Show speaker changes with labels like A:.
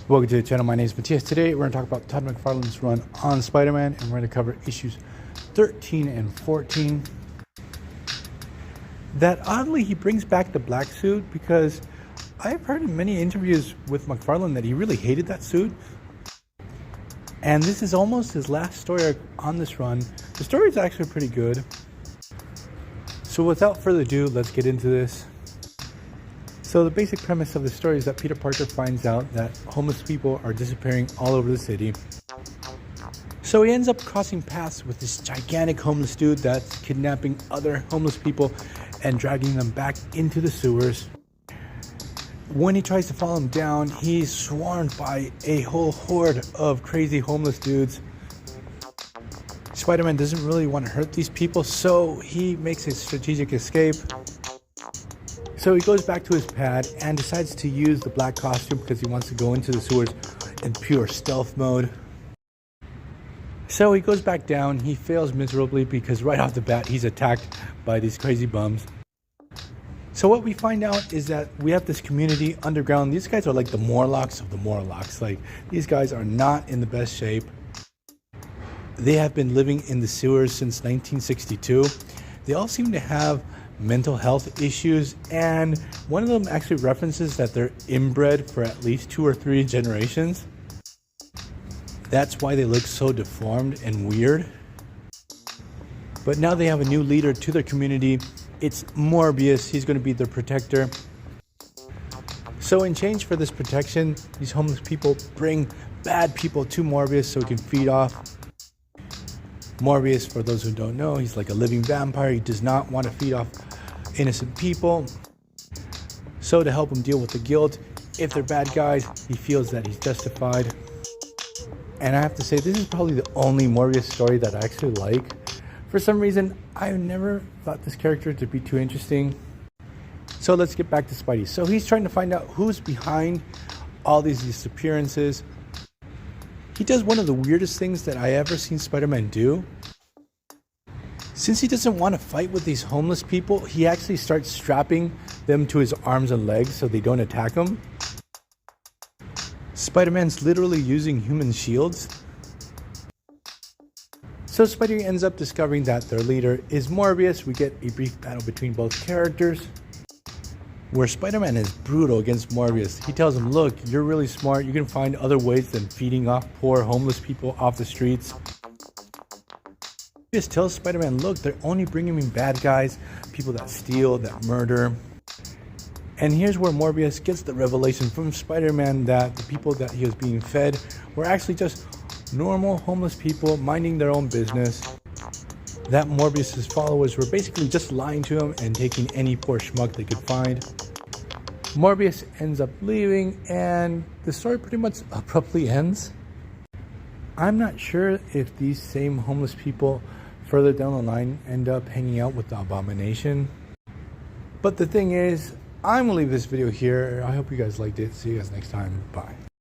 A: Welcome to the channel. My name is Matthias. Today we're going to talk about Todd McFarlane's run on Spider-Man, and we're going to cover issues 13 and 14. That oddly he brings back the black suit, because I've heard in many interviews with McFarlane that he really hated that suit. And this is almost his last story on this run. The story is actually pretty good. So without further ado, let's get into this. So the basic premise of the story is that Peter Parker finds out that homeless people are disappearing all over the city. So he ends up crossing paths with this gigantic homeless dude that's kidnapping other homeless people and dragging them back into the sewers. When he tries to follow him down, he's swarmed by a whole horde of crazy homeless dudes. Spider-Man doesn't really want to hurt these people, so he makes a strategic escape. So he goes back to his pad and decides to use the black costume because he wants to go into the sewers in pure stealth mode. So he goes back down. He fails miserably because right off the bat he's attacked by these crazy bums. So what we find out is that we have this community underground. These guys are like the Morlocks of the Morlocks. Like, these guys are not in the best shape. They have been living in the sewers since 1962. They all seem to have mental health issues, and one of them actually references that they're inbred for at least 2 or 3 generations. That's why they look so deformed and weird. But now they have a new leader to their community. It's Morbius. He's going to be their protector. So in exchange for this protection, these homeless people bring bad people to Morbius so he can feed off. Morbius, for those who don't know, he's like a living vampire. He does not want to feed off innocent people. So to help him deal with the guilt, if they're bad guys, he feels that he's justified. And I have to say, this is probably the only Morbius story that I actually like. For some reason, I never thought this character to be too interesting. So let's get back to Spidey. So he's trying to find out who's behind all these disappearances. He does one of the weirdest things that I ever seen Spider-Man do. Since he doesn't want to fight with these homeless people, he actually starts strapping them to his arms and legs so they don't attack him. Spider-Man's literally using human shields. So Spidey ends up discovering that their leader is Morbius. We get a brief battle between both characters, where Spider-Man is brutal against Morbius. He tells him, look, you're really smart. You can find other ways than feeding off poor homeless people off the streets. Morbius tells Spider-Man, look, they're only bringing me bad guys, people that steal, that murder. And here's where Morbius gets the revelation from Spider-Man that the people that he was being fed were actually just normal homeless people minding their own business. That Morbius's followers were basically just lying to him and taking any poor schmuck they could find. Morbius ends up leaving, and the story pretty much abruptly ends. I'm not sure if these same homeless people further down the line end up hanging out with the Abomination. But the thing is, I'm going to leave this video here. I hope you guys liked it. See you guys next time. Bye.